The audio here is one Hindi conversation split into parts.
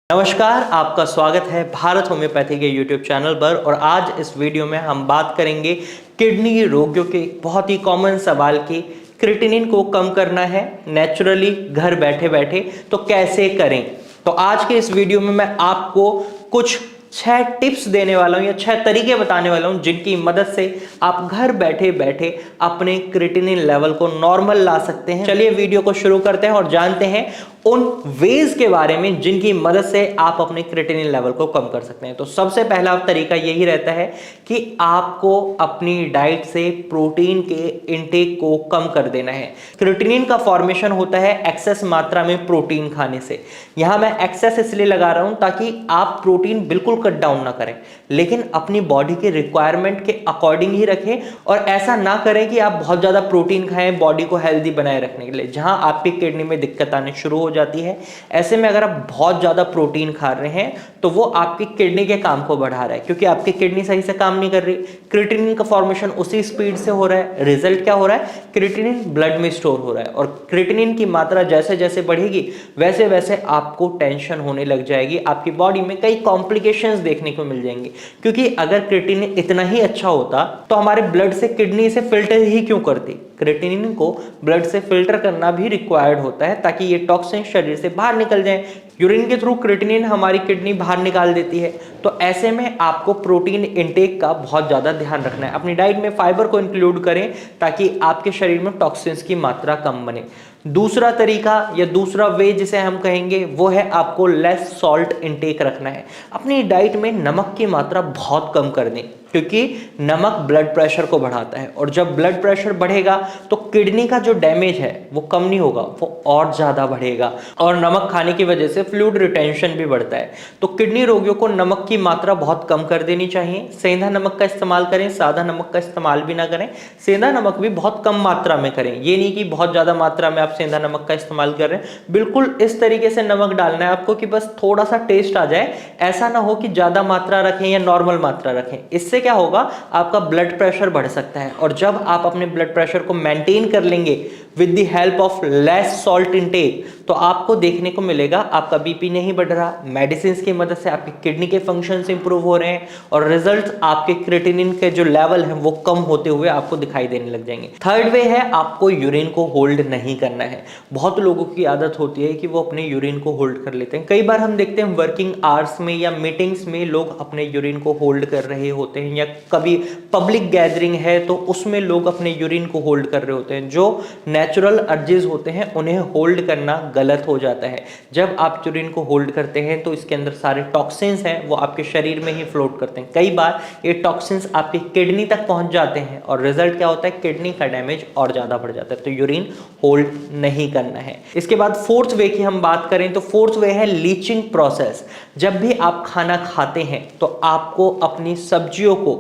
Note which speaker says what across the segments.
Speaker 1: नमस्कार, आपका स्वागत है भारत होम्योपैथी के यूट्यूब चैनल पर। और आज इस वीडियो में हम बात करेंगे किडनी रोगियों के बहुत ही कॉमन सवाल की क्रिएटिनिन को कम करना है नेचुरली घर बैठे बैठे, तो कैसे करें। तो आज के इस वीडियो में मैं आपको कुछ 6 टिप्स देने वाला हूं या 6 तरीके बताने वाला हूं जिनकी मदद से आप घर बैठे बैठे अपने क्रिएटिनिन लेवल को नॉर्मल ला सकते हैं। चलिए वीडियो को शुरू करते हैं और जानते हैं उन वेज के बारे में जिनकी मदद से आप अपने क्रिएटिनिन लेवल को कम कर सकते हैं। तो सबसे पहला तरीका यही रहता है कि आपको अपनी डाइट से प्रोटीन के इनटेक को कम कर देना है। क्रिएटिनिन का फॉर्मेशन होता है एक्सेस मात्रा में प्रोटीन खाने से। यहां मैं एक्सेस इसलिए लगा रहा हूं ताकि आप प्रोटीन बिल्कुल कट डाउन ना करें, लेकिन अपनी बॉडी के रिक्वायरमेंट के अकॉर्डिंग ही रखें। और ऐसा ना करें कि आप बहुत ज्यादा प्रोटीन खाएं बॉडी को हेल्दी बनाए रखने के लिए, जहां आपकी किडनी में दिक्कत आने शुरू हो जाती है। ऐसे में अगर आप बहुत ज्यादा प्रोटीन खा रहे हैं तो वो आपकी किडनी के काम को बढ़ा रहा है, क्योंकि आपकी किडनी सही से काम नहीं कर रही। क्रिएटिनिन का फॉर्मेशन उसी स्पीड से हो रहा है। रिजल्ट क्या हो रहा है? क्रिएटिनिन ब्लड में स्टोर हो रहा है, और क्रिएटिनिन की मात्रा जैसे जैसे बढ़ेगी वैसे वैसे आपको टेंशन होने लग जाएगी। आपकी बॉडी में कई कॉम्प्लिकेशंस देखने को मिल जाएंगे, क्योंकि अगर क्रिएटिनिन इतना ही अच्छा होता तो हमारे ब्लड से किडनी से फिल्टर ही क्यों करती। क्रिएटिनिन को ब्लड से फिल्टर करना भी रिक्वायर्ड होता है ताकि ये टॉक्सिन शरीर से बाहर निकल जाए। यूरिन के थ्रू क्रिएटिनिन हमारी किडनी बाहर निकाल देती है। तो ऐसे में आपको प्रोटीन इंटेक का बहुत ज्यादा ध्यान रखना है। अपनी डाइट में फाइबर को इंक्लूड करें ताकि आपके शरीर में टॉक्सिन्स की मात्रा कम बने। दूसरा तरीका या दूसरा वे जिसे हम कहेंगे वो है आपको लेस सॉल्ट इंटेक रखना है। अपनी डाइट में नमक की मात्रा बहुत कम कर दें, क्योंकि नमक ब्लड प्रेशर को बढ़ाता है, और जब ब्लड प्रेशर बढ़ेगा तो किडनी का जो डैमेज है वो कम नहीं होगा, वो और ज्यादा बढ़ेगा। और नमक खाने की वजह से फ्लूइड रिटेंशन भी बढ़ता है। तो किडनी रोगियों को नमक की मात्रा बहुत कम कर देनी चाहिए। सेंधा नमक का इस्तेमाल करें, सादा नमक का इस्तेमाल भी ना करें। सेंधा नमक भी बहुत कम मात्रा में करें, ये नहीं कि बहुत ज्यादा मात्रा में आप सेंधा नमक का इस्तेमाल कर रहे हैं। बिल्कुल इस तरीके से नमक डालना है आपको कि बस थोड़ा सा टेस्ट आ जाए। ऐसा ना हो कि ज्यादा मात्रा रखें या नॉर्मल मात्रा रखें। इससे क्या होगा, आपका ब्लड प्रेशर बढ़ सकता है। और जब आप अपने ब्लड प्रेशर को मेंटेन कर लेंगे with the help of less salt intake, तो आपको देखने को मिलेगा आपका बीपी नहीं बढ़ रहा, मेडिसिन की मदद से आपकी किडनी के फंक्शंस इंप्रूव हो रहे हैं, और रिजल्ट आपके क्रिएटिनिन के जो लेवल है वो कम होते हुए आपको दिखाई देने लग जाएंगे। थर्ड वे है आपको यूरिन को होल्ड नहीं करना है। बहुत लोगों की आदत होती है कि वो अपने यूरिन को होल्ड कर लेते हैं। कई बार हम देखते हैं वर्किंग आवर्स में या मीटिंग्स में लोग अपने यूरिन को होल्ड कर रहे होते हैं, या कभी पब्लिक गैदरिंग है तो उसमें लोग अपने यूरिन को होल्ड कर रहे होते हैं। जो नेचुरल अर्जेस होते हैं उन्हें होल्ड करना गलत हो जाता है। जब आप यूरिन को होल्ड करते हैं तो इसके अंदर सारे टॉक्सिन्स हैं वो आपके शरीर में ही फ्लोट करते हैं। कई बार ये टॉक्सिन्स आपकी किडनी तक पहुंच जाते हैं, और रिजल्ट क्या होता है, किडनी का डैमेज और ज्यादा बढ़ जाता है। तो यूरिन होल्ड नहीं करना है। इसके बाद फोर्थ वे की हम बात करें तो फोर्थ वे है लीचिंग प्रोसेस। जब भी आप खाना खाते हैं तो आपको अपनी सब्जियों को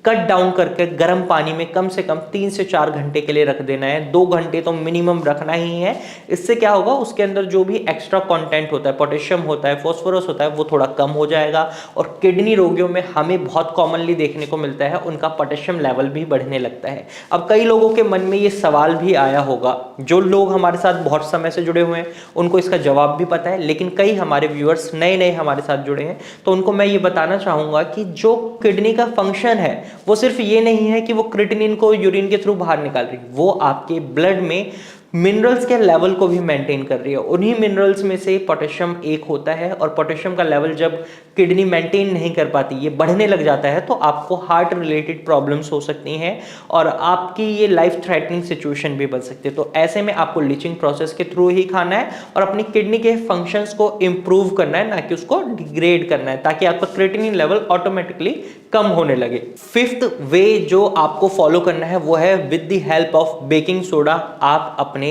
Speaker 1: कट डाउन करके गर्म पानी में कम से कम 3 से 4 घंटे के लिए रख देना है। 2 घंटे तो मिनिमम रखना ही है। इससे क्या होगा, उसके अंदर जो भी एक्स्ट्रा कंटेंट होता है, पोटेशियम होता है, फास्फोरस होता है, वो थोड़ा कम हो जाएगा। और किडनी रोगियों में हमें बहुत कॉमनली देखने को मिलता है उनका पोटेशियम लेवल भी बढ़ने लगता है। अब कई लोगों के मन में ये सवाल भी आया होगा, जो लोग हमारे साथ बहुत समय से जुड़े हुए हैं उनको इसका जवाब भी पता है, लेकिन कई हमारे व्यूअर्स नए नए हमारे साथ जुड़े हैं, तो उनको मैं ये बताना चाहूंगा कि जो किडनी का फंक्शन है वो सिर्फ ये नहीं है कि वो क्रिएटिनिन को यूरिन के थ्रू बाहर निकाल रही है, वो आपके ब्लड में मिनरल्स के लेवल को भी मेंटेन कर रही है। उन्हीं मिनरल्स में से पोटेशियम एक होता है, और पोटेशियम का लेवल जब किडनी मेंटेन नहीं कर पाती, ये बढ़ने लग जाता है, तो आपको हार्ट रिलेटेड प्रॉब्लम्स हो सकती हैं और आपकी ये लाइफ थ्रेटनिंग सिचुएशन भी बन सकती है। तो ऐसे में आपको लीचिंग प्रोसेस के थ्रू ही खाना है और अपनी किडनी के फंक्शंस को इंप्रूव करना है, ना कि उसको डिग्रेड करना है, ताकि आपका क्रिएटिनिन लेवल ऑटोमेटिकली कम होने लगे। फिफ्थ वे जो आपको फॉलो करना है वो है with the help of baking soda आप अपने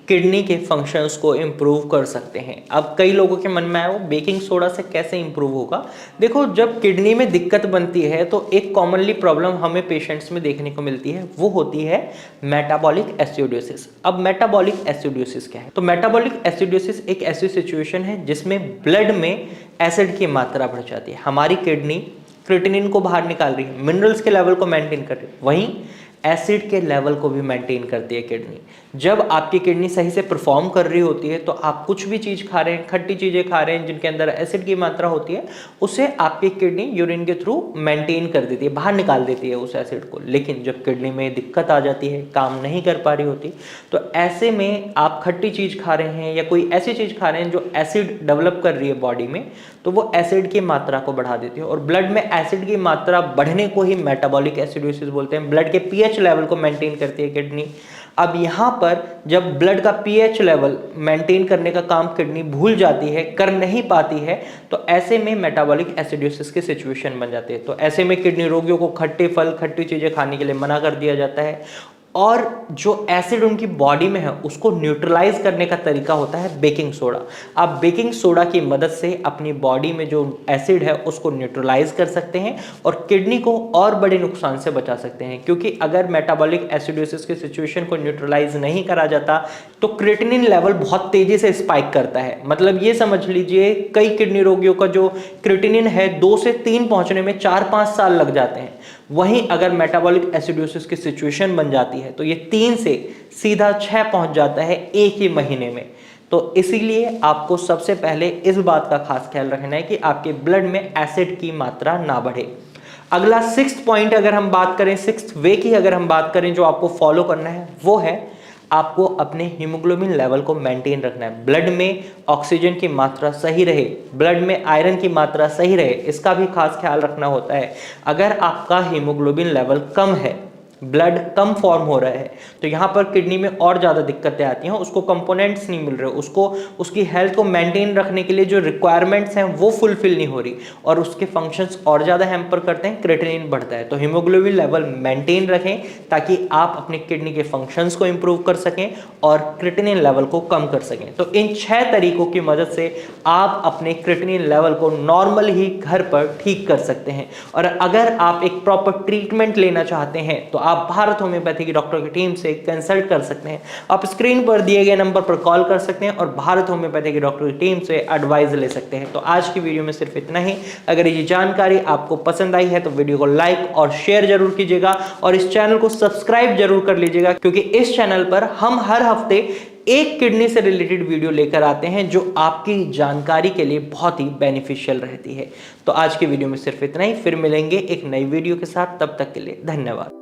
Speaker 1: किडनी के फंक्शंस को इंप्रूव कर सकते हैं। अब कई लोगों के मन में आया वो बेकिंग सोडा से कैसे इंप्रूव होगा। देखो, जब किडनी में दिक्कत बनती है तो एक कॉमनली प्रॉब्लम हमें पेशेंट्स में देखने को मिलती है, वो होती है मेटाबॉलिक एसिडोसिस। अब मेटाबॉलिक एसिडोसिस क्या है? तो मेटाबॉलिक एसिडोसिस एक ऐसी सिचुएशन है जिसमें ब्लड में एसिड की मात्रा बढ़ जाती है। हमारी किडनी क्रिएटिनिन को बाहर निकाल रही है, मिनरल्स के लेवल को मेंटेन कर रही है, वहीं एसिड के लेवल को भी मेंटेन करती है किडनी। जब आपकी किडनी सही से परफॉर्म कर रही होती है तो आप कुछ भी चीज़ खा रहे हैं, खट्टी चीज़ें खा रहे हैं जिनके अंदर एसिड की मात्रा होती है, उसे आपकी किडनी यूरिन के थ्रू मेंटेन कर देती है, बाहर निकाल देती है उस एसिड को। लेकिन जब किडनी में दिक्कत आ जाती है, काम नहीं कर पा रही होती, तो ऐसे में आप खट्टी चीज़ खा रहे हैं या कोई ऐसी चीज़ खा रहे हैं जो एसिड डेवलप कर रही है बॉडी में, तो वो एसिड की मात्रा को बढ़ा देती है। और ब्लड में एसिड की मात्रा बढ़ने को ही मेटाबॉलिक एसिडोसिस बोलते हैं। ब्लड के पीएच लेवल को मेंटेन करती है किडनी। अब यहाँ पर जब ब्लड का पीएच लेवल मेंटेन करने का काम किडनी भूल जाती है, कर नहीं पाती है, तो ऐसे में मेटाबॉलिक एसिडोसिस की सिचुएशन बन जाती है। तो ऐसे में किडनी रोगियों को खट्टे फल, खट्टी चीज़ें खाने के लिए मना कर दिया जाता है। और जो एसिड उनकी बॉडी में है उसको न्यूट्रलाइज करने का तरीका होता है बेकिंग सोडा। आप बेकिंग सोडा की मदद से अपनी बॉडी में जो एसिड है उसको न्यूट्रलाइज कर सकते हैं और किडनी को और बड़े नुकसान से बचा सकते हैं। क्योंकि अगर मेटाबॉलिक एसिडोसिस की सिचुएशन को न्यूट्रलाइज नहीं करा जाता तो क्रिएटिनिन लेवल बहुत तेजी से स्पाइक करता है। मतलब ये समझ लीजिए कई किडनी रोगियों का जो क्रिएटिनिन है 2 से 3 पहुंचने में 4-5 साल लग जाते हैं। वहीं अगर मेटाबॉलिक एसिडोसिस की सिचुएशन बन जाती है तो ये 3 से सीधा 6 पहुंच जाता है एक ही महीने में। तो इसीलिए आपको सबसे पहले इस बात का खास ख्याल रखना है कि आपके ब्लड में एसिड की मात्रा ना बढ़े। अगला 6th पॉइंट अगर हम बात करें, 6th वे की अगर हम बात करें जो आपको फॉलो करना है, वो है आपको अपने हीमोग्लोबिन लेवल को मेंटेन रखना है। ब्लड में ऑक्सीजन की मात्रा सही रहे, ब्लड में आयरन की मात्रा सही रहे, इसका भी खास ख्याल रखना होता है। अगर आपका हीमोग्लोबिन लेवल कम है, ब्लड कम फॉर्म हो रहा है, तो यहाँ पर किडनी में और ज़्यादा दिक्कतें आती हैं। उसको कंपोनेंट्स नहीं मिल रहे, उसको उसकी हेल्थ को मेंटेन रखने के लिए जो रिक्वायरमेंट्स हैं वो फुलफिल नहीं हो रही और उसके फंक्शंस और ज़्यादा हैम्पर करते हैं, क्रिएटिनिन बढ़ता है। तो हीमोग्लोबिन लेवल मेंटेन रखें ताकि आप अपने किडनी के फंक्शंस को इंप्रूव कर सकें और क्रिएटिनिन लेवल को कम कर सकें। तो इन 6 तरीकों की मदद से आप अपने क्रिएटिनिन लेवल को नॉर्मल ही घर पर ठीक कर सकते हैं। और अगर आप एक प्रॉपर ट्रीटमेंट लेना चाहते हैं तो आप भारत होम्योपैथी की डॉक्टर की टीम से कंसल्ट कर सकते हैं। आप स्क्रीन पर दिए गए नंबर पर कॉल कर सकते हैं और भारत होम्योपैथी की डॉक्टर की टीम से एडवाइस ले सकते हैं। तो आज की वीडियो में सिर्फ इतना ही। अगर ये जानकारी आपको पसंद आई है तो वीडियो को लाइक और शेयर जरूर कीजिएगा और इस चैनल को सब्सक्राइब जरूर कर लीजिएगा, क्योंकि इस चैनल पर हम हर हफ्ते एक किडनी से रिलेटेड वीडियो लेकर आते हैं जो आपकी जानकारी के लिए बहुत ही बेनिफिशियल रहती है। तो आज की वीडियो में सिर्फ इतना ही। फिर मिलेंगे एक नई वीडियो के साथ, तब तक के लिए धन्यवाद।